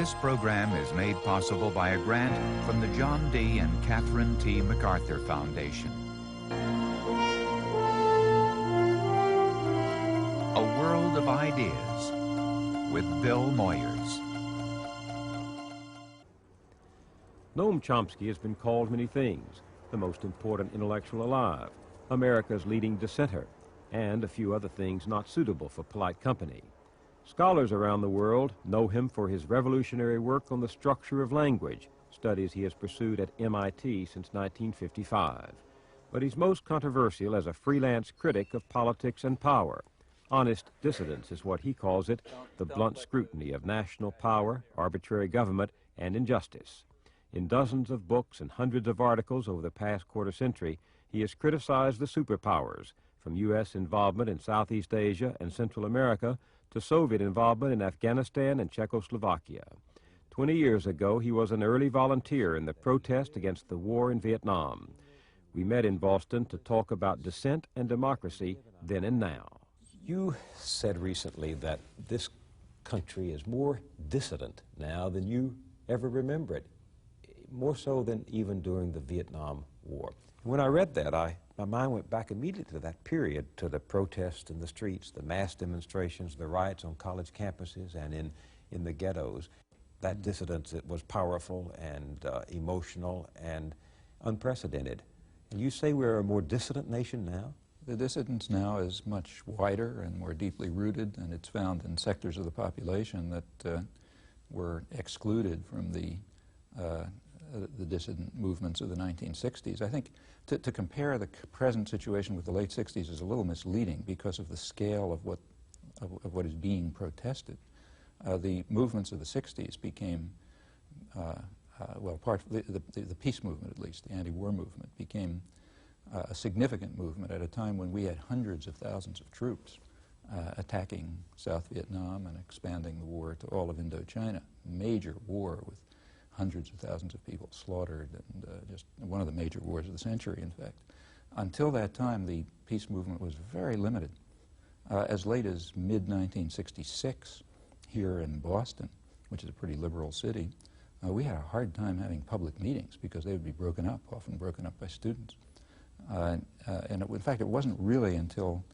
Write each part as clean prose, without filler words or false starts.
This program is made possible by a grant from the John D. and Catherine T. MacArthur Foundation. A World of Ideas with Bill Moyers. Noam Chomsky has been called many things: the most important intellectual alive, America's leading dissenter, and a few other things not suitable for polite company. Scholars around the world know him for his revolutionary work on the structure of language, studies he has pursued at MIT since 1955. But he's most controversial as a freelance critic of politics and power. Honest dissidence is what he calls it, the blunt scrutiny of national power, arbitrary government, and injustice. In dozens of books and hundreds of articles over the past quarter century, he has criticized the superpowers, from U.S. involvement in Southeast Asia and Central America to Soviet involvement in Afghanistan and Czechoslovakia. 20 years ago, he was an early volunteer in the protest against the war in Vietnam. We met in Boston to talk about dissent and democracy then and now. You said recently that this country is more dissident now than you ever remember it, more so than even during the Vietnam War. When I read that, my mind went back immediately to that period, to the protests in the streets, the mass demonstrations, the riots on college campuses and in the ghettos. That dissidence, it was powerful and emotional and unprecedented. And you say we're a more dissident nation now? The dissidence now is much wider and more deeply rooted, and it's found in sectors of the population that were excluded from the dissident movements of the 1960s. I think to compare the present situation with the late 60s is a little misleading because of the scale of what is being protested. The movements of the 60s became, the peace movement at least, the anti-war movement, became a significant movement at a time when we had hundreds of thousands of troops attacking South Vietnam and expanding the war to all of Indochina. Major war with hundreds of thousands of people slaughtered, and just one of the major wars of the century, in fact. Until that time, the peace movement was very limited. As late as mid-1966, here in Boston, which is a pretty liberal city, we had a hard time having public meetings because they would be broken up, often broken up by students. In fact, it wasn't really until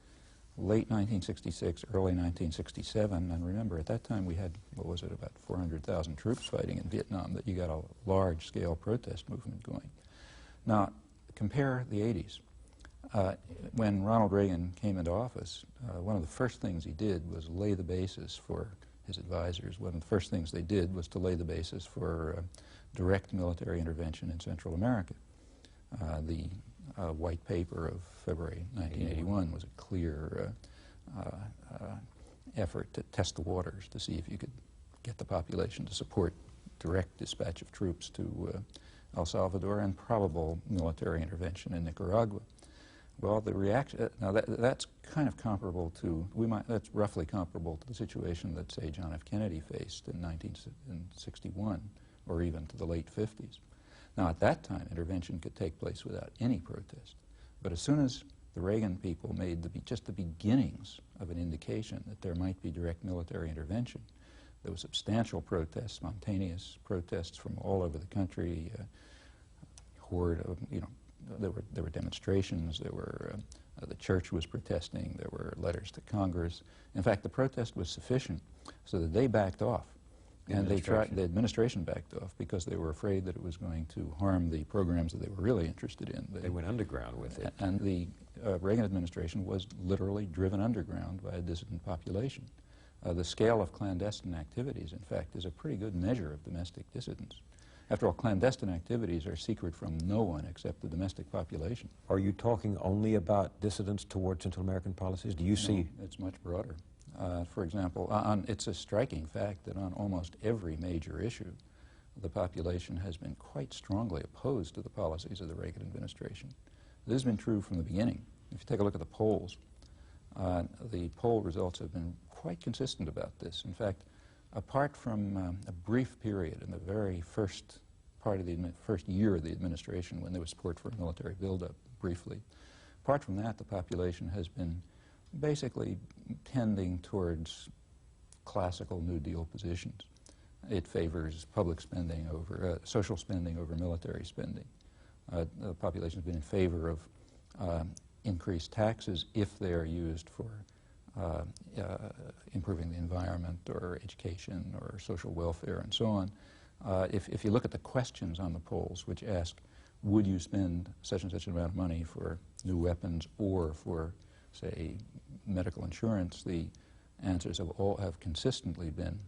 late 1966, early 1967, and remember at that time we had, what was it, about 400,000 troops fighting in Vietnam, that you got a large-scale protest movement going. Now, compare the 80s. When Ronald Reagan came into office, one of the first things he did was lay the basis for his advisors. One of the first things they did was to lay the basis for direct military intervention in Central America. The white paper of February 1981 was a clear effort to test the waters to see if you could get the population to support direct dispatch of troops to El Salvador and probable military intervention in Nicaragua. Well, the reaction, now that's kind of comparable to, that's roughly comparable to the situation that, say, John F. Kennedy faced in 1961 or even to the late 50s. Now, at that time, intervention could take place without any protest. But as soon as the Reagan people made just the beginnings of an indication that there might be direct military intervention, there was substantial protests, spontaneous protests from all over the country, there were demonstrations, the church was protesting, there were letters to Congress. In fact, the protest was sufficient so that they backed off. And the administration backed off because they were afraid that it was going to harm the programs that they were really interested in. They went underground with it. And the Reagan administration was literally driven underground by a dissident population. The scale of clandestine activities, in fact, is a pretty good measure of domestic dissidence. After all, clandestine activities are secret from no one except the domestic population. Are you talking only about dissidence toward Central American policies? Do you see? It's much broader. For example, it's a striking fact that on almost every major issue, the population has been quite strongly opposed to the policies of the Reagan administration. This has been true from the beginning. If you take a look at the polls, the poll results have been quite consistent about this. In fact, apart from a brief period in the very first part of the first year of the administration when there was support for a military buildup, briefly, apart from that, the population has been basically tending towards classical New Deal positions. It favors public spending over social spending over military spending. The population has been in favor of increased taxes if they are used for improving the environment or education or social welfare and so on. If you look at the questions on the polls which ask, would you spend such and such an amount of money for new weapons or for, say, medical insurance, the answers have consistently been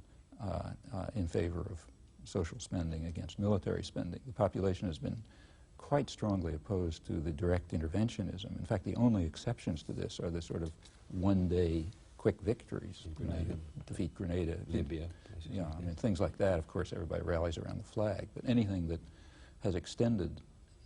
in favor of social spending against military spending. The population has been quite strongly opposed to the direct interventionism. In fact, the only exceptions to this are the sort of one-day quick victories. Grenada. Defeat Grenada. Libya. Yeah, I mean, things like that, of course, everybody rallies around the flag. But anything that has extended,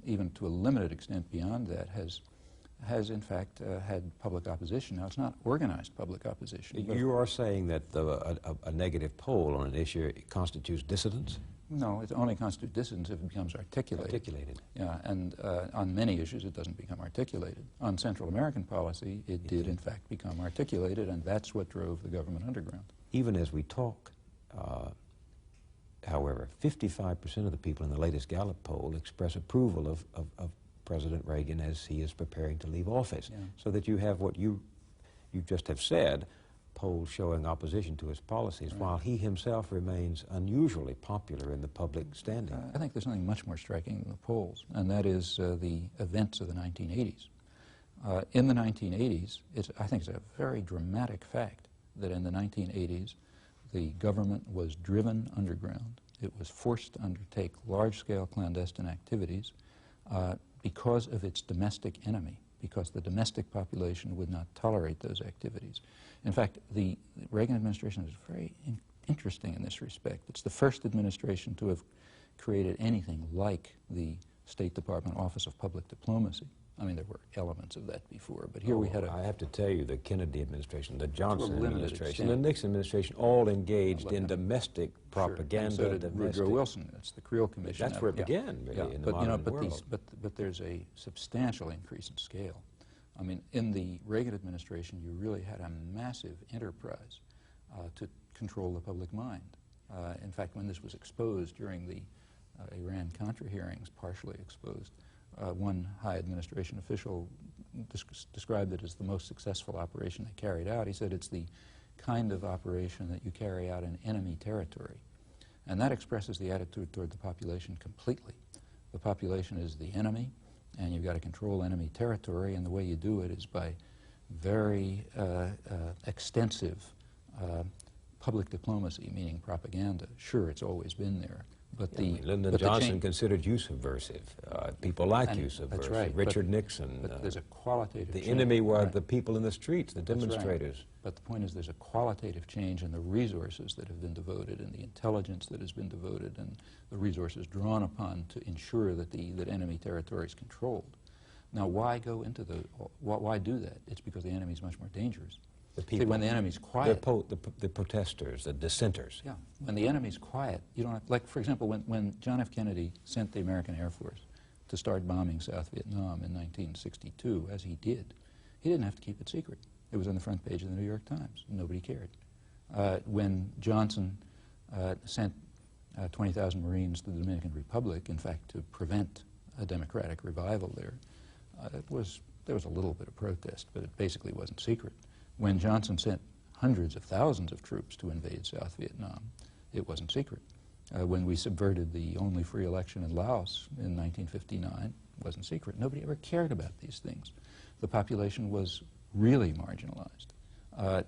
even to a limited extent beyond that, has in fact had public opposition. Now, it's not organized public opposition. You are saying that a negative poll on an issue constitutes dissidence? No, it only constitutes dissidence if it becomes articulated. Articulated. Yeah, and on many issues it doesn't become articulated. On Central American policy, it did in fact become articulated, and that's what drove the government underground. Even as we talk, however, 55% of the people in the latest Gallup poll express approval of President Reagan as he is preparing to leave office. Yeah. So that you have what you just have said, polls showing opposition to his policies, right, while he himself remains unusually popular in the public standing. I think there's something much more striking than the polls, and that is the events of the 1980s. In the 1980s, I think it's a very dramatic fact that in the 1980s, the government was driven underground. It was forced to undertake large-scale clandestine activities because of its domestic enemy, because the domestic population would not tolerate those activities. In fact, the Reagan administration is very interesting in this respect. It's the first administration to have created anything like the State Department Office of Public Diplomacy. I mean, there were elements of that before, but here we had I have to tell you, the Kennedy administration, the Johnson administration, the Nixon administration, all engaged in domestic propaganda. Sure. And so did Woodrow Wilson. It's the Creel Commission. That's where it began, really, in the modern world. But there's a substantial increase in scale. I mean, in the Reagan administration, you really had a massive enterprise to control the public mind. In fact, when this was exposed during the Iran-Contra hearings, partially exposed, one high administration official described it as the most successful operation they carried out. He said it's the kind of operation that you carry out in enemy territory. And that expresses the attitude toward the population completely. The population is the enemy, and you've got to control enemy territory, and the way you do it is by very extensive public diplomacy, meaning propaganda. Sure, it's always been there. But Lyndon Johnson considered you subversive. People like you subversive. That's right. Richard Nixon. But there's a qualitative change. The enemy were the people in the streets, the demonstrators. Right. But the point is there's a qualitative change in the resources that have been devoted and the intelligence that has been devoted and the resources drawn upon to ensure that that enemy territory is controlled. Now, why go into why do that? It's because the enemy is much more dangerous. The people, see, when the enemy's quiet, the protesters, the dissenters. Yeah, when the enemy's quiet, you don't have, like, for example, when John F. Kennedy sent the American Air Force to start bombing South Vietnam in 1962, as he did, he didn't have to keep it secret. It was on the front page of the New York Times. Nobody cared. When Johnson sent 20,000 Marines to the Dominican Republic, in fact, to prevent a democratic revival there, there was a little bit of protest, but it basically wasn't secret. When Johnson sent hundreds of thousands of troops to invade South Vietnam, it wasn't secret. When we subverted the only free election in Laos in 1959, it wasn't secret. Nobody ever cared about these things. The population was really marginalized.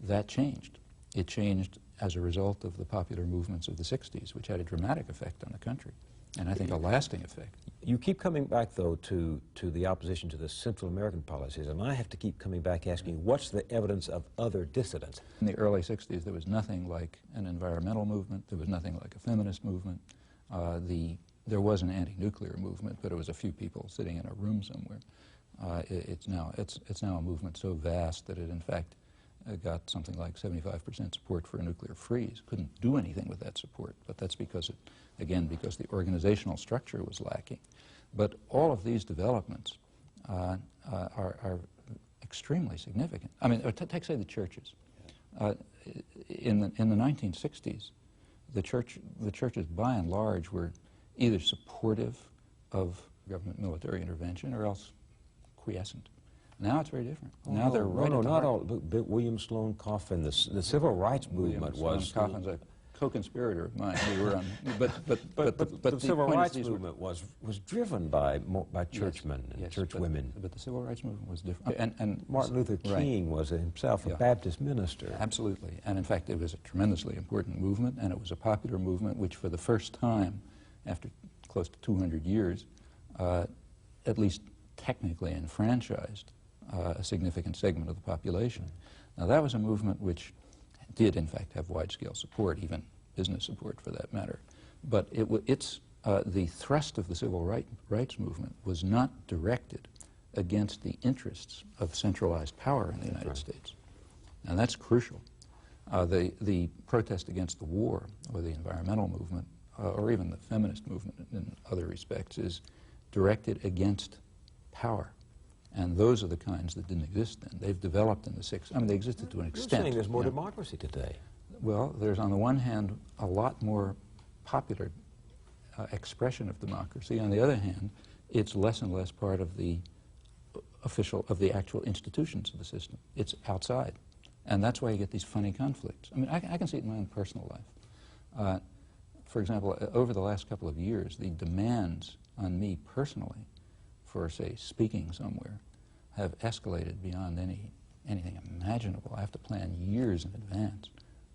That changed. It changed as a result of the popular movements of the 60s, which had a dramatic effect on the country, and I think a lasting effect. You keep coming back, though, to the opposition to the Central American policies, and I have to keep coming back asking you, what's the evidence of other dissidents? In the early 60s, there was nothing like an environmental movement. There was nothing like a feminist movement. There was an anti-nuclear movement, but it was a few people sitting in a room somewhere. It's now a movement so vast that it, in fact, got something like 75% support for a nuclear freeze. Couldn't do anything with that support, but that's because because the organizational structure was lacking. But all of these developments are extremely significant. I mean, take, say, the churches. In the 1960s, the churches by and large were either supportive of government military intervention or else quiescent. Now it's very different. Now they're right no, at the not heart. all. But William Sloane Coffin, the civil rights movement was... Coffin's a co-conspirator of mine. We were on, but the civil rights movement was driven by churchmen and yes, churchwomen. But the civil rights movement was different. And Martin Luther King was himself a Baptist minister. Absolutely. And in fact, it was a tremendously important movement, and it was a popular movement which for the first time, after close to 200 years, at least technically enfranchised a significant segment of the population. Now that was a movement which did in fact have wide-scale support, even business support for that matter. But the thrust of the civil rights movement was not directed against the interests of centralized power in the United States. And that's crucial. The protest against the war, or the environmental movement, or even the feminist movement in other respects, is directed against power. And those are the kinds that didn't exist then. They've developed in the 60s. I mean, they existed to an extent. You're saying there's more democracy today. Well, there's on the one hand a lot more popular expression of democracy. On the other hand, it's less and less part of the actual institutions of the system. It's outside. And that's why you get these funny conflicts. I mean, I can see it in my own personal life. For example, over the last couple of years, the demands on me personally for, say, speaking somewhere have escalated beyond anything imaginable. I have to plan years in advance.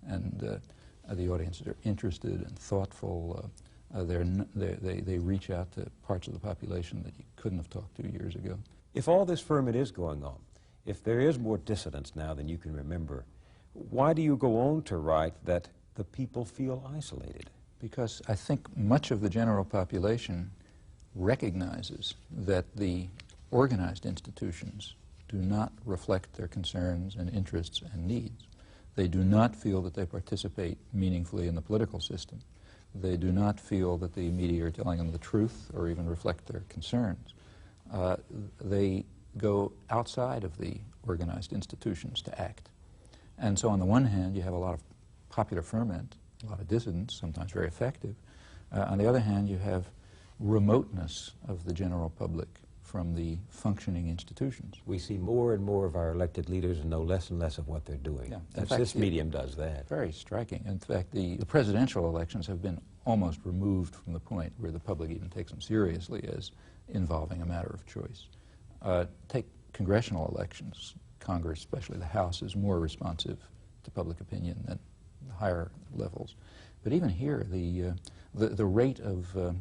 And the audiences are interested and thoughtful. They reach out to parts of the population that you couldn't have talked to years ago. If all this ferment is going on, if there is more dissonance now than you can remember, why do you go on to write that the people feel isolated? Because I think much of the general population recognizes that the organized institutions do not reflect their concerns and interests and needs. They do not feel that they participate meaningfully in the political system. They do not feel that the media are telling them the truth or even reflect their concerns. They go outside of the organized institutions to act. And so on the one hand, you have a lot of popular ferment, a lot of dissidence, sometimes very effective. On the other hand, you have remoteness of the general public from the functioning institutions. We see more and more of our elected leaders and know less and less of what they're doing. Yeah. This medium does that. Very striking. In fact, the presidential elections have been almost removed from the point where the public even takes them seriously as involving a matter of choice. Take congressional elections. Congress, especially the House, is more responsive to public opinion than the higher levels. But even here, the rate of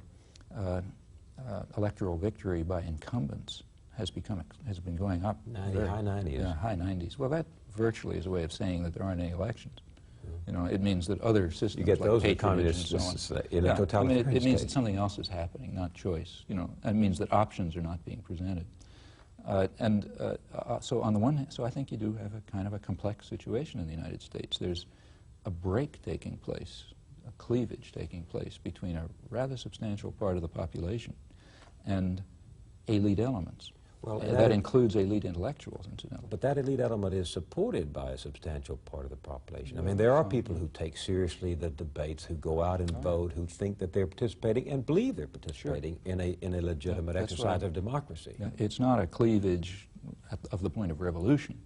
electoral victory by incumbents has been going up. High 90s. Yeah, high 90s. Well, that virtually is a way of saying that there aren't any elections. You know, it means that other systems you get like those patronage communists and so on. in a totalitarian I mean, it means state. that something else is happening, not choice. You know, it means that options are not being presented. So on the one hand, so I think you do have a kind of a complex situation in the United States. There's a break taking place, a cleavage taking place between a rather substantial part of the population and elite elements. Well, that includes elite intellectuals, incidentally. But that elite element is supported by a substantial part of the population. I mean, there are people who take seriously the debates, who go out and vote, who think that they're participating and believe they're participating in a legitimate exercise of democracy. Yeah, it's not a cleavage of the point of revolution.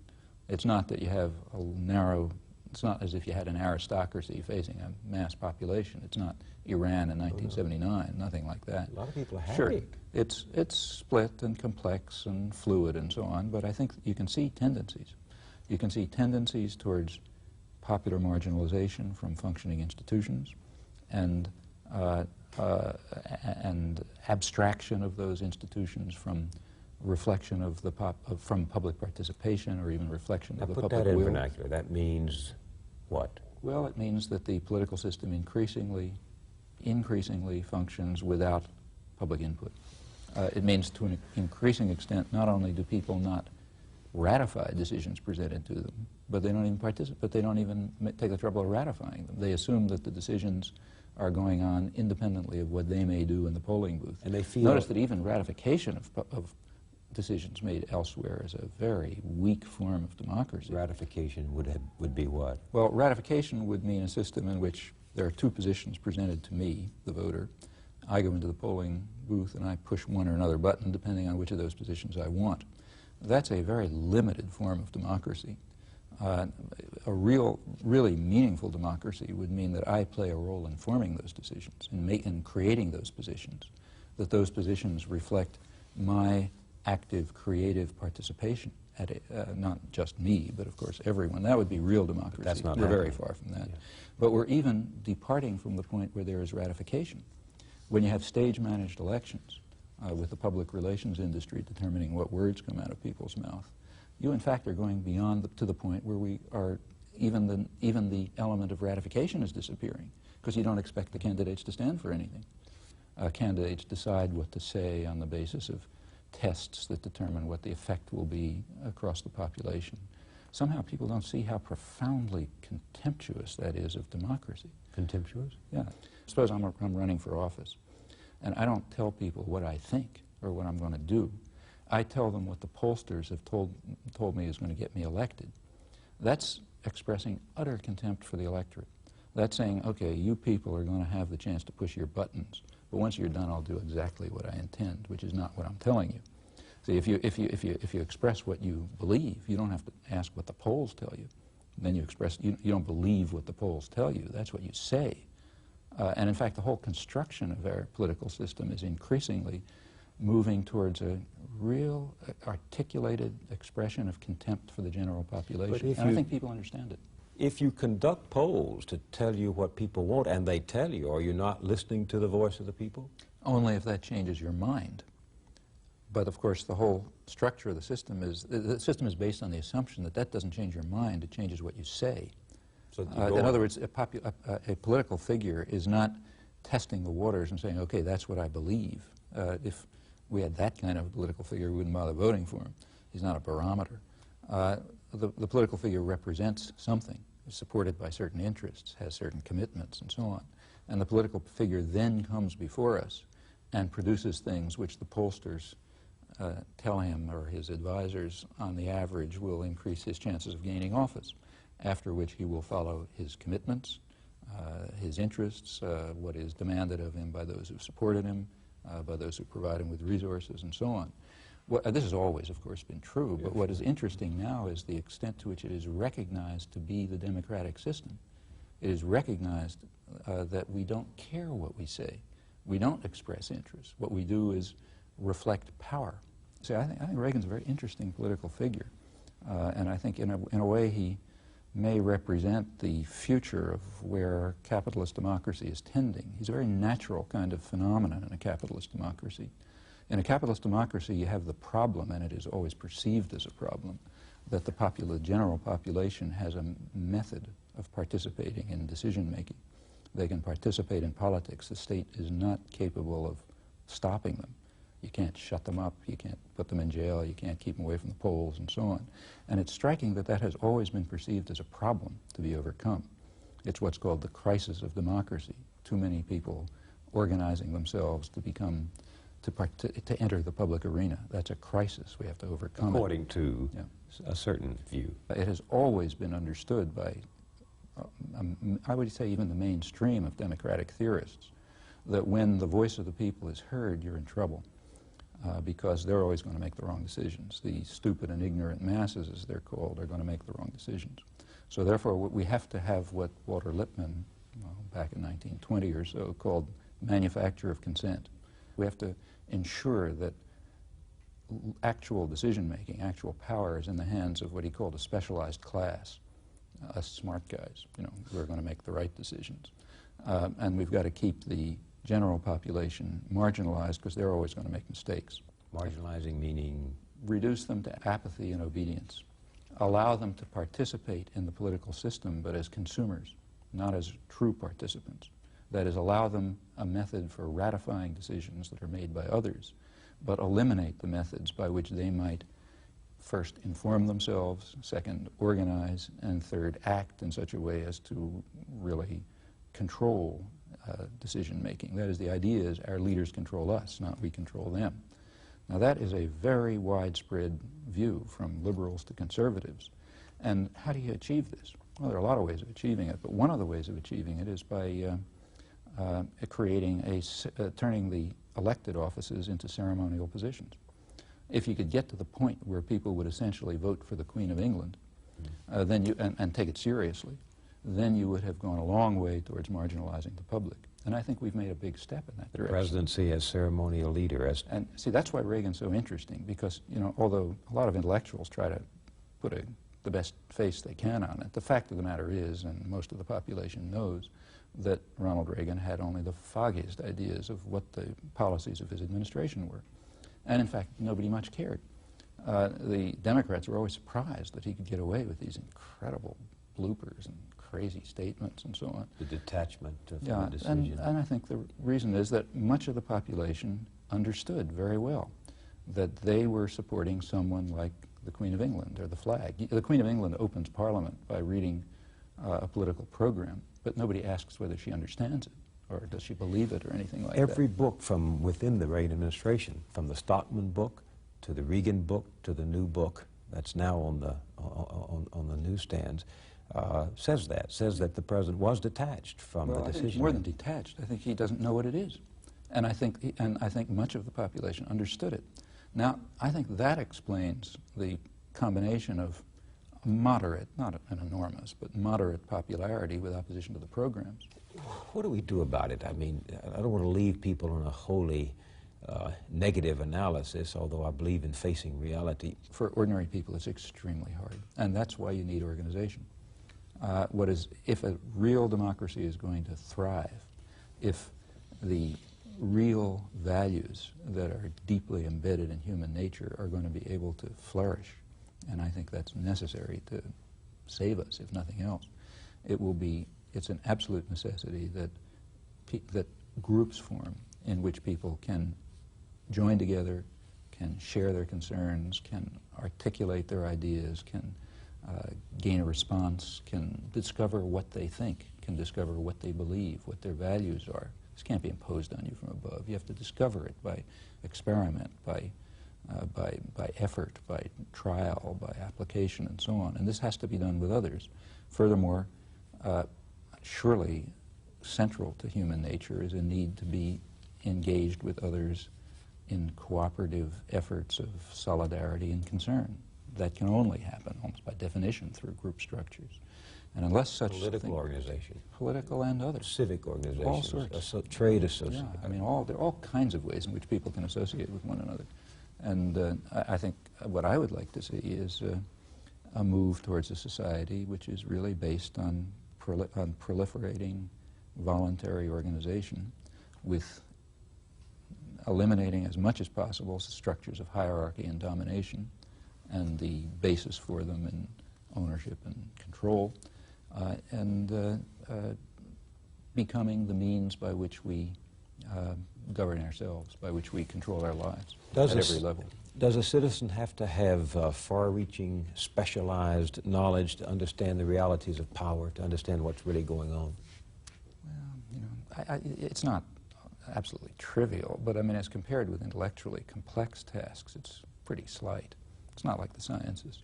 It's not that you have a narrow, it's not as if you had an aristocracy facing a mass population. It's not Iran in 1979, nothing like that. A lot of people are happy. Sure, it's split and complex and fluid and so on, but I think you can see tendencies. You can see tendencies towards popular marginalization from functioning institutions and abstraction of those institutions from reflection of the from public participation or even reflection of the public will. Put that in vernacular. That means what? Well, it means that the political system increasingly functions without public input. It means to an increasing extent not only do people not ratify decisions presented to them, but they don't even participate, they don't even take the trouble of ratifying them. They assume that the decisions are going on independently of what they may do in the polling booth. And they feel... Notice that even ratification of decisions made elsewhere is a very weak form of democracy. Ratification would be what? Well, ratification would mean a system in which There are two positions presented to me, the voter. I go into the polling booth and I push one or another button depending on which of those positions I want. That's a very limited form of democracy. A really meaningful democracy would mean that I play a role in forming those decisions, in creating those positions, that those positions reflect my active, creative participation at not just me, but of course everyone. That would be real democracy. That's not We're very happening. far from that. Yeah. But we're even departing from the point where there is ratification. When you have stage-managed elections with the public relations industry determining what words come out of people's mouth, you in fact are going beyond to the point where we are, even the element of ratification is disappearing, because you don't expect the candidates to stand for anything. Candidates decide what to say on the basis of tests that determine what the effect will be across the population. Somehow people don't see how profoundly contemptuous that is of democracy. Contemptuous? Yeah. Suppose I'm running for office, and I don't tell people what I think or what I'm going to do. I tell them what the pollsters have told me is going to get me elected. That's expressing utter contempt for the electorate. That's saying, okay, you people are going to have the chance to push your buttons, but once you're done, I'll do exactly what I intend, which is not what I'm telling you. See, if you express what you believe, you don't have to ask what the polls tell you. Then you don't believe what the polls tell you. That's what you say. And in fact, the whole construction of our political system is increasingly moving towards a real articulated expression of contempt for the general population. And I think people understand it. If you conduct polls to tell you what people want, and they tell you, are you not listening to the voice of the people? Only if that changes your mind. But of course, the whole structure of the system is based on the assumption that that doesn't change your mind, it changes what you say. So in other words, a political figure is not testing the waters and saying, okay, that's what I believe. If we had that kind of political figure, we wouldn't bother voting for him. He's not a barometer. The political figure represents something, is supported by certain interests, has certain commitments, and so on. And the political figure then comes before us and produces things which the pollsters tell him, or his advisors, on the average, will increase his chances of gaining office, after which he will follow his commitments, his interests, what is demanded of him by those who supported him, by those who provide him with resources, and so on. This has always, of course, been true, but what is interesting now is the extent to which it is recognized to be the democratic system. It is recognized that we don't care what we say. We don't express interest. What we do is reflect power. See, I think Reagan's a very interesting political figure, and I think in a way he may represent the future of where capitalist democracy is tending. He's a very natural kind of phenomenon in a capitalist democracy. In a capitalist democracy, you have the problem, and it is always perceived as a problem, that the general population has a method of participating in decision-making. They can participate in politics. The state is not capable of stopping them. You can't shut them up, you can't put them in jail, you can't keep them away from the polls, and so on. And it's striking that that has always been perceived as a problem to be overcome. It's what's called the crisis of democracy. Too many people organizing themselves to become, to enter the public arena. That's a crisis. We have to overcome it. According to a certain view. It has always been understood by, I would say, even the mainstream of democratic theorists, that when the voice of the people is heard, you're in trouble. Because they're always going to make the wrong decisions. The stupid and ignorant masses, as they're called, are going to make the wrong decisions. So therefore, we have to have what Walter Lippmann, back in 1920 or so, called manufacture of consent. We have to ensure that actual decision-making, actual power is in the hands of what he called a specialized class, us smart guys, who are going to make the right decisions. And we've got to keep the general population marginalized, because they're always going to make mistakes. Marginalizing meaning? Reduce them to apathy and obedience. Allow them to participate in the political system, but as consumers, not as true participants. That is, allow them a method for ratifying decisions that are made by others, but eliminate the methods by which they might first inform themselves, second organize, and third act in such a way as to really control decision-making. That is, the idea is our leaders control us, not we control them. Now that is a very widespread view from liberals to conservatives. And how do you achieve this? Well, there are a lot of ways of achieving it, but one of the ways of achieving it is by turning the elected offices into ceremonial positions. If you could get to the point where people would essentially vote for the Queen of England, then you, and take it seriously, then you would have gone a long way towards marginalizing the public. And I think we've made a big step in that direction. Presidency as ceremonial leader. And see, that's why Reagan's so interesting, because, you know, although a lot of intellectuals try to put the best face they can on it, the fact of the matter is, and most of the population knows, that Ronald Reagan had only the foggiest ideas of what the policies of his administration were. And in fact, nobody much cared. The Democrats were always surprised that he could get away with these incredible bloopers and crazy statements and so on. The detachment of the decision. And I think the reason is that much of the population understood very well that they were supporting someone like the Queen of England or the flag. The Queen of England opens Parliament by reading a political program, but nobody asks whether she understands it or does she believe it or anything like that. Every book from within the Reagan administration, from the Stockman book to the Reagan book to the new book that's now on the newsstands, says that the president was detached from the decision. I think more than detached. I think he doesn't know what it is, and I think much of the population understood it. Now, I think that explains the combination of moderate, not an enormous, but moderate popularity with opposition to the programs. What do we do about it? I mean, I don't want to leave people on a wholly negative analysis, although I believe in facing reality. For ordinary people, it's extremely hard, and that's why you need organization. If a real democracy is going to thrive, if the real values that are deeply embedded in human nature are going to be able to flourish, and I think that's necessary to save us, if nothing else, it's an absolute necessity that groups form in which people can join together, can share their concerns, can articulate their ideas, can gain a response, can discover what they think, can discover what they believe, what their values are. This can't be imposed on you from above. You have to discover it by experiment, by effort, by trial, by application, and so on. And this has to be done with others. Furthermore, surely central to human nature is a need to be engaged with others in cooperative efforts of solidarity and concern. That can only happen, almost by definition, through group structures. And unless such political organization, political and others, civic organizations, all sorts, trade associations. Yeah, I mean, there are all kinds of ways in which people can associate with one another. And I think what I would like to see is a move towards a society which is really based on proliferating voluntary organization, with eliminating as much as possible structures of hierarchy and domination and the basis for them in ownership and control, and becoming the means by which we govern ourselves, by which we control our lives at every level. Does a citizen have to have far-reaching, specialized knowledge to understand the realities of power, to understand what's really going on? Well, you know, it's not absolutely trivial, but I mean, as compared with intellectually complex tasks, it's pretty slight. It's not like the sciences.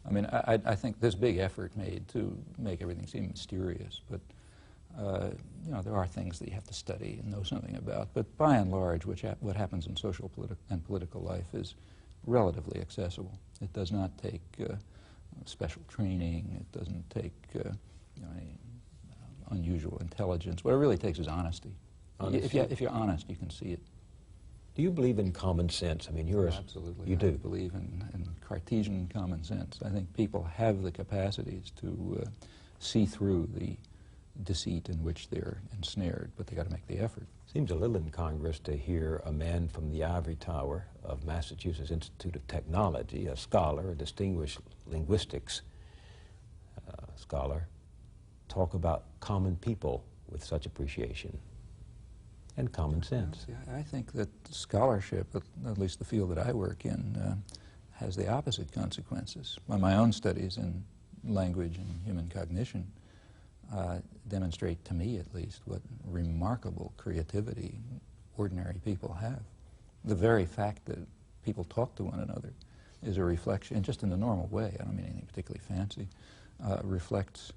I mean, I think there's big effort made to make everything seem mysterious, but you know, there are things that you have to study and know something about. But by and large, what happens in social and political life is relatively accessible. It does not take special training. It doesn't take you know, any unusual intelligence. What it really takes is honesty. If you're honest, you can see it. Do you believe in common sense? I mean, you're absolutely. You do. I believe in Cartesian common sense. I think people have the capacities to see through the deceit in which they're ensnared, but they got to make the effort. Seems a little incongruous to hear a man from the ivory tower of Massachusetts Institute of Technology, a scholar, a distinguished linguistics scholar, talk about common people with such appreciation and common sense. I think that scholarship, at least the field that I work in, has the opposite consequences. My own studies in language and human cognition demonstrate, to me at least, what remarkable creativity ordinary people have. The very fact that people talk to one another is a reflection, and just in the normal way, I don't mean anything particularly fancy, reflects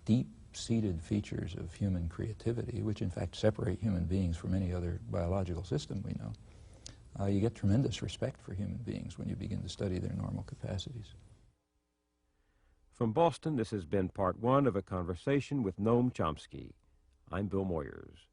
deep-seated features of human creativity, which in fact separate human beings from any other biological system we know, you get tremendous respect for human beings when you begin to study their normal capacities. From Boston, this has been part one of a conversation with Noam Chomsky. I'm Bill Moyers.